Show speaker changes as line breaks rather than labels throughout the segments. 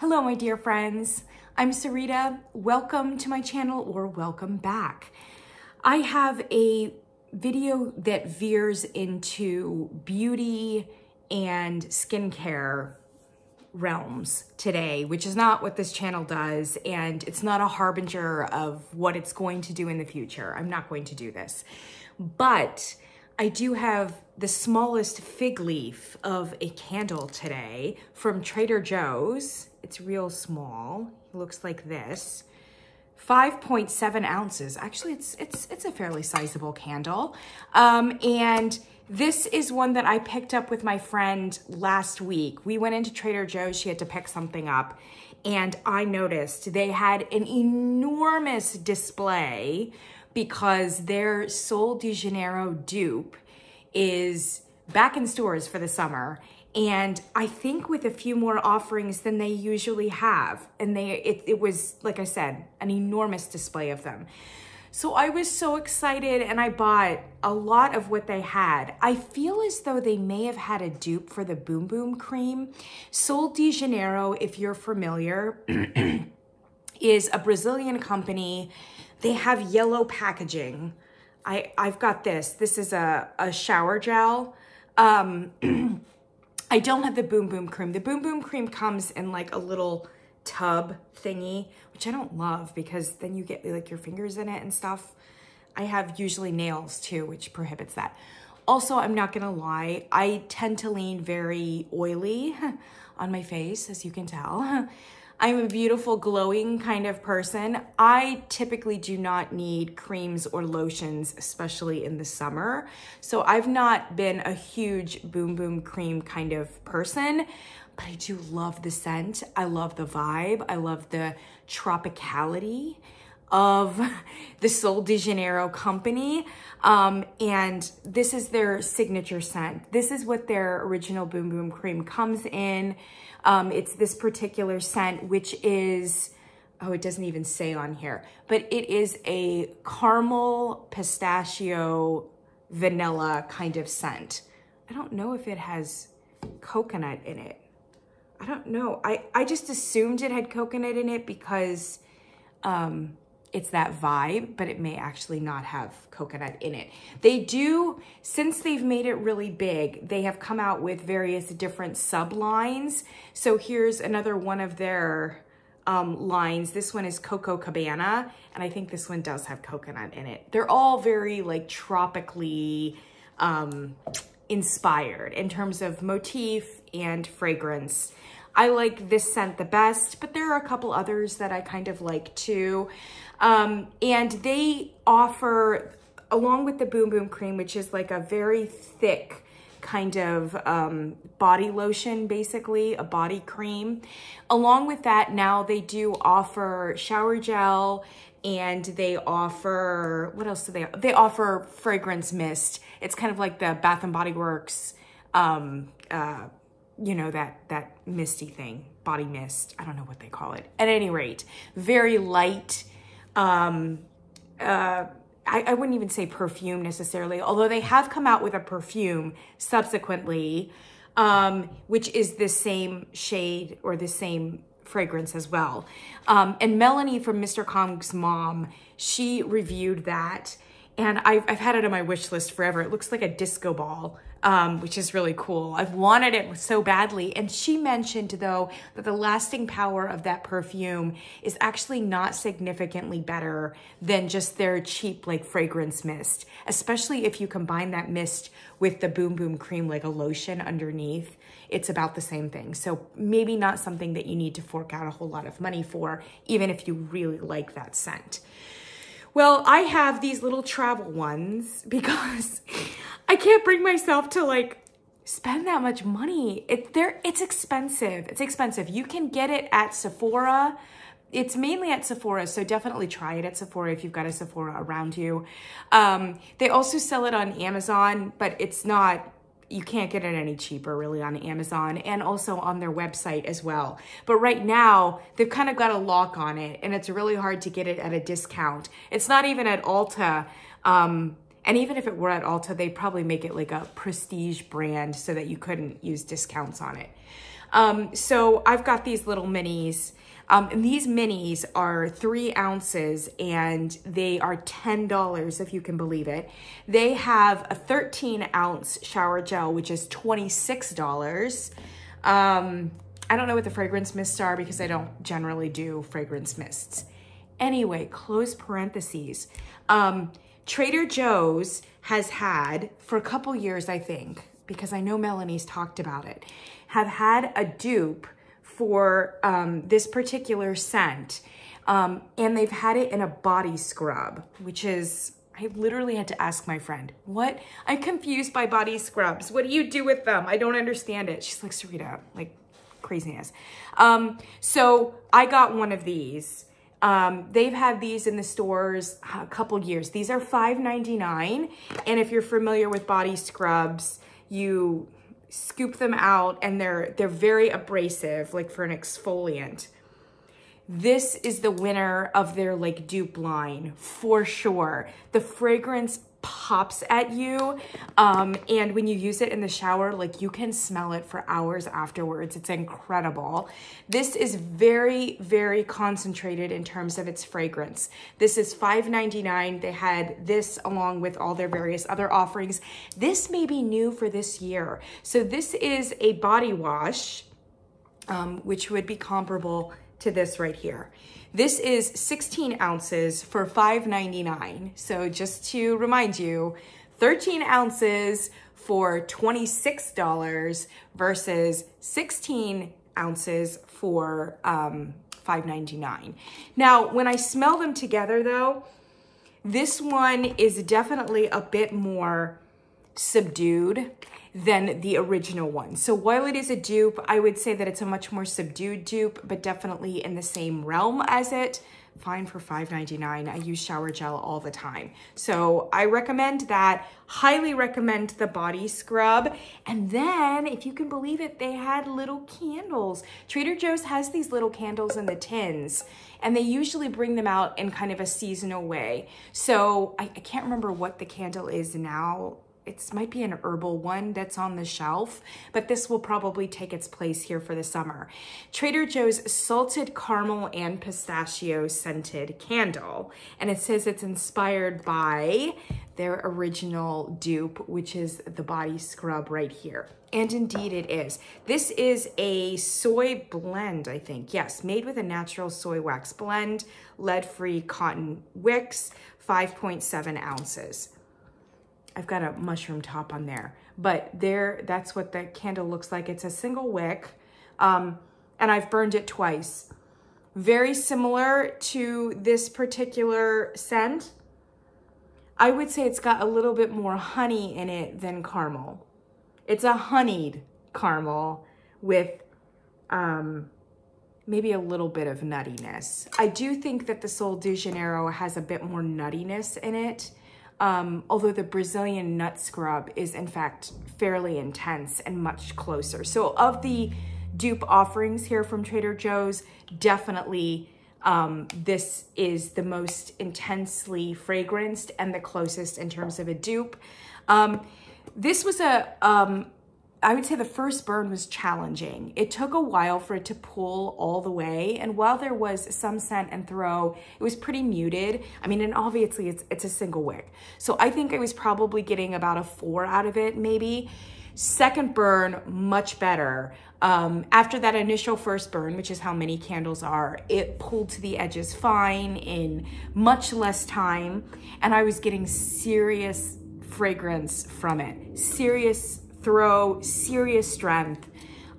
Hello, my dear friends. I'm Sarita. Welcome to my channel, or welcome back. I have a video that veers into beauty and skincare realms today, which is not what this channel does, and it's not a harbinger of what it's going to do in the future. I'm not going to do this. But I do have the smallest fig leaf of a candle today from Trader Joe's. It's real small. It looks like this. 5.7 ounces. Actually, it's a fairly sizable candle. And this is one that I picked up with my friend last week. We went into Trader Joe's. She had to pick something up. And I noticed they had an enormous display because their Sol de Janeiro dupe is back in stores for the summer. And I think with a few more offerings than they usually have. And it was, like I said, an enormous display of them. So I was so excited and I bought a lot of what they had. I feel as though they may have had a dupe for the Boom Boom cream. Sol de Janeiro, if you're familiar, is a Brazilian company. They have yellow packaging. I've got this. This is a shower gel. I don't have the Boom Boom cream. The Boom Boom cream comes in like a little tub thingy, which I don't love because then you get like your fingers in it and stuff. I have usually nails too, which prohibits that. Also, I'm not gonna lie, I tend to lean very oily on my face, as you can tell. I'm a beautiful, glowing kind of person. I typically do not need creams or lotions, especially in the summer. So I've not been a huge Boom Boom cream kind of person, but I do love the scent. I love the vibe. I love the tropicality of the Sol de Janeiro company. And this is their signature scent. This is what their original Boom Boom cream comes in. It's this particular scent, which is, oh, it doesn't even say on here, but it is a caramel, pistachio, vanilla kind of scent. I don't know if it has coconut in it. I don't know. I just assumed it had coconut in it because it's that vibe, but it may actually not have coconut in it. They do, since they've made it really big, they have come out with various different sublines. So here's another one of their lines. This one is Coco Cabana, and I think this one does have coconut in it. They're all very like tropically inspired in terms of motif and fragrance. I like this scent the best, but there are a couple others that I kind of like too. And they offer, along with the Boom Boom cream, which is like a very thick kind of body lotion, basically, a body cream. Along with that, now they do offer shower gel, and they offer, what else do they offer? They offer fragrance mist. It's kind of like the Bath and Body Works, you know, that misty thing, body mist. I don't know what they call it. At any rate, very light. I wouldn't even say perfume necessarily, although they have come out with a perfume subsequently, which is the same shade or the same fragrance as well. And Melanie from Mr. Kong's mom, she reviewed that, and I've had it on my wish list forever. It looks like a disco ball, which is really cool. I've wanted it so badly. And she mentioned, though, that the lasting power of that perfume is actually not significantly better than just their cheap, like, fragrance mist, especially if you combine that mist with the Boom Boom cream, like a lotion underneath. It's about the same thing. So maybe not something that you need to fork out a whole lot of money for, even if you really like that scent. Well, I have these little travel ones because I can't bring myself to like spend that much money. It's expensive. It's expensive. You can get it at Sephora. It's mainly at Sephora, so definitely try it at Sephora if you've got a Sephora around you. They also sell it on Amazon, but it's not, you can't get it any cheaper really on Amazon, and also on their website as well. But right now, they've kind of got a lock on it, and it's really hard to get it at a discount. It's not even at Ulta. And even if it were at Ulta, they'd probably make it like a prestige brand so that you couldn't use discounts on it. So I've got these little minis. And these minis are 3 ounces and they are $10 if you can believe it. They have a 13-ounce shower gel, which is $26. I don't know what the fragrance mists are because I don't generally do fragrance mists. Anyway, close parentheses. Trader Joe's has had, for a couple years, I think, because I know Melanie's talked about it, have had a dupe for this particular scent. And they've had it in a body scrub, which is, I literally had to ask my friend, what? I'm confused by body scrubs. What do you do with them? I don't understand it. She's like, Sarita, like craziness. So I got one of these. They've had these in the stores a couple years. These are $5.99. And if you're familiar with body scrubs, you scoop them out and they're very abrasive, like for an exfoliant. This is the winner of their like dupe line for sure. The fragrance pops at you. And when you use it in the shower, like you can smell it for hours afterwards. It's incredible. This is very, very concentrated in terms of its fragrance. This is $5.99. They had this along with all their various other offerings. This may be new for this year. So this is a body wash, which would be comparable to this right here. This is 16 ounces for $5.99. So just to remind you, 13 ounces for $26 versus 16 ounces for $5.99. Now, when I smell them together though, this one is definitely a bit more subdued than the original one. So while it is a dupe, I would say that it's a much more subdued dupe, but definitely in the same realm as it. Fine for $5.99. I use shower gel all the time. So I recommend that, highly recommend the body scrub. And then, if you can believe it, they had little candles. Trader Joe's has these little candles in the tins, and they usually bring them out in kind of a seasonal way. So I can't remember what the candle is now. It might be an herbal one that's on the shelf, but this will probably take its place here for the summer. Trader Joe's salted caramel and pistachio scented candle. And it says it's inspired by their original dupe, which is the body scrub right here. And indeed it is. This is a soy blend, I think. Yes, made with a natural soy wax blend, lead-free cotton wicks, 5.7 ounces. I've got a mushroom top on there, but that's what the candle looks like. It's a single wick, and I've burned it twice. Very similar to this particular scent. I would say it's got a little bit more honey in it than caramel. It's a honeyed caramel with maybe a little bit of nuttiness. I do think that the Sol de Janeiro has a bit more nuttiness in it. Although the Brazilian nut scrub is in fact fairly intense and much closer. So of the dupe offerings here from Trader Joe's, definitely this is the most intensely fragranced and the closest in terms of a dupe. This was I would say the first burn was challenging. It took a while for it to pull all the way. And while there was some scent and throw, it was pretty muted. I mean, and obviously it's a single wick. So I think I was probably getting about a 4 out of it, maybe. Second burn, much better. After that initial first burn, which is how many candles are, it pulled to the edges fine in much less time. And I was getting serious fragrance from it. Serious throw, serious strength.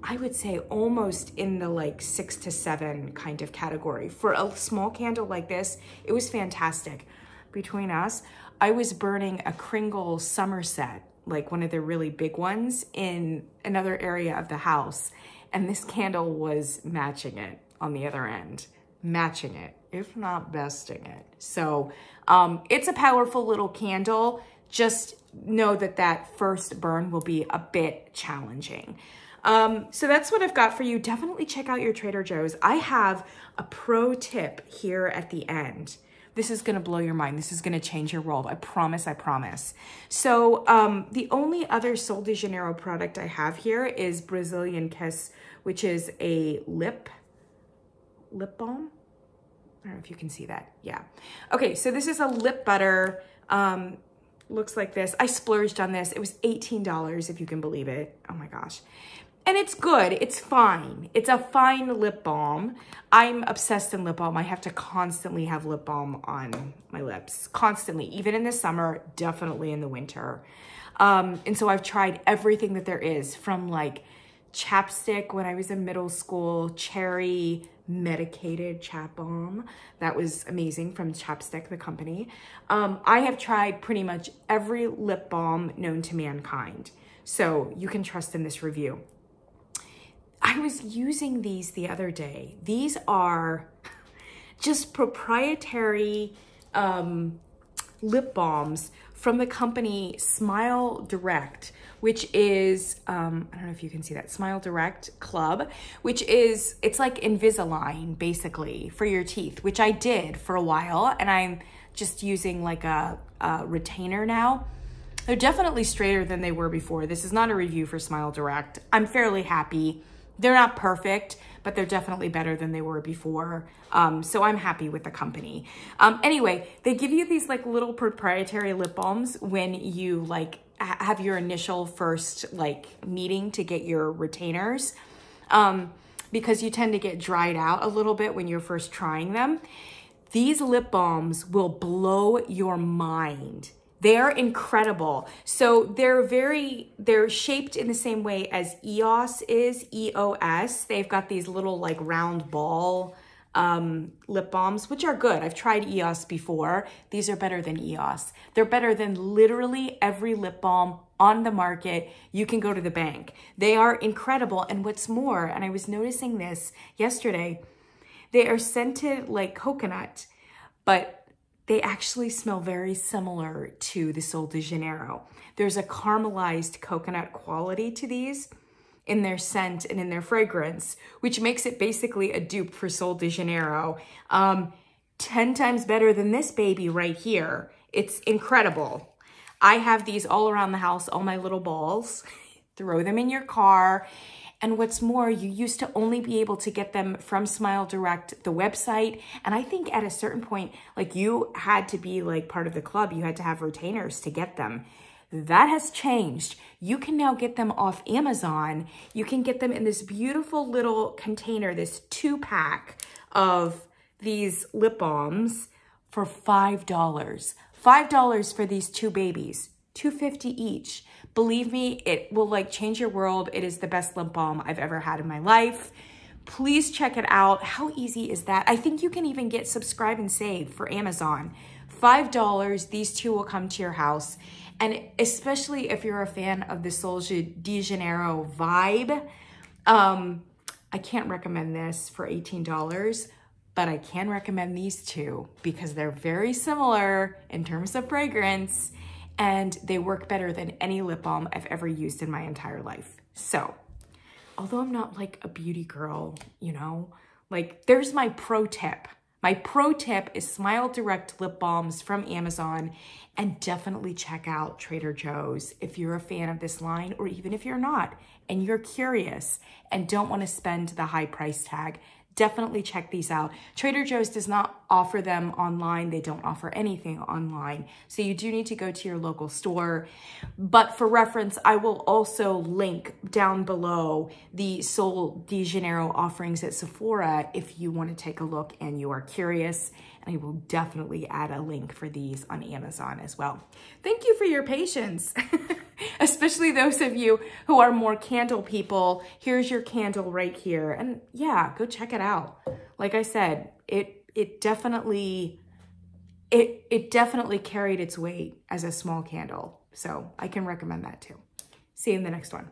I would say almost in the like 6 to 7 kind of category. For a small candle like this, it was fantastic. Between us, I was burning a Kringle Somerset, like one of the really big ones, in another area of the house. And this candle was matching it on the other end. Matching it, if not besting it. So it's a powerful little candle. Just know that that first burn will be a bit challenging. So that's what I've got for you. Definitely check out your Trader Joe's. I have a pro tip here at the end. This is gonna blow your mind. This is gonna change your world. I promise, I promise. So the only other Sol de Janeiro product I have here is Brazilian Kiss, which is a lip balm. I don't know if you can see that. Yeah. Okay, so this is a lip butter. Looks like this. I splurged on this. It was $18, if you can believe it. Oh my gosh. And it's good. It's fine. It's a fine lip balm. I'm obsessed in lip balm. I have to constantly have lip balm on my lips. Constantly. Even in the summer, definitely in the winter. And so I've tried everything that there is, from like chapstick when I was in middle school, cherry medicated chap balm. That was amazing, from Chapstick, the company. I have tried pretty much every lip balm known to mankind. So you can trust in this review. I was using these the other day. These are just proprietary lip balms from the company Smile Direct, which is, I don't know if you can see that, Smile Direct Club, which is, it's like Invisalign, basically, for your teeth, which I did for a while, and I'm just using like a retainer now. They're definitely straighter than they were before. This is not a review for Smile Direct. I'm fairly happy. They're not perfect, but they're definitely better than they were before. So I'm happy with the company. Anyway, they give you these like little proprietary lip balms when you like have your initial first like meeting to get your retainers, because you tend to get dried out a little bit when you're first trying them. These lip balms will blow your mind. They're incredible. So they're shaped in the same way as EOS is, EOS. They've got these little like round ball lip balms, which are good. I've tried EOS before. These are better than EOS. They're better than literally every lip balm on the market. You can go to the bank. They are incredible. And what's more, and I was noticing this yesterday, they are scented like coconut, but they actually smell very similar to the Sol de Janeiro. There's a caramelized coconut quality to these in their scent and in their fragrance, which makes it basically a dupe for Sol de Janeiro. 10 times better than this baby right here. It's incredible. I have these all around the house, all my little balls. Throw them in your car. And what's more, you used to only be able to get them from Smile Direct, the website. And I think at a certain point, like you had to be like part of the club. You had to have retainers to get them. That has changed. You can now get them off Amazon. You can get them in this beautiful little container, this 2-pack of these lip balms for $5. $5 for these 2 babies, $2.50 each. Believe me, it will like change your world. It is the best lip balm I've ever had in my life. Please check it out. How easy is that? I think you can even get subscribe and save for Amazon. $5, these 2 will come to your house. And especially if you're a fan of the Sol de Janeiro vibe, I can't recommend this for $18, but I can recommend these 2 because they're very similar in terms of fragrance, and they work better than any lip balm I've ever used in my entire life. So, although I'm not like a beauty girl, you know, like there's my pro tip. My pro tip is Smile Direct lip balms from Amazon, and definitely check out Trader Joe's if you're a fan of this line, or even if you're not and you're curious and don't want to spend the high price tag. Definitely check these out. Trader Joe's does not offer them online. They don't offer anything online. So you do need to go to your local store. But for reference, I will also link down below the Sol de Janeiro offerings at Sephora if you want to take a look and you are curious. And I will definitely add a link for these on Amazon as well. Thank you for your patience. Especially those of you who are more candle people. Here's your candle right here. And yeah, go check it out. Like I said, it definitely carried its weight as a small candle. So I can recommend that too. See you in the next one.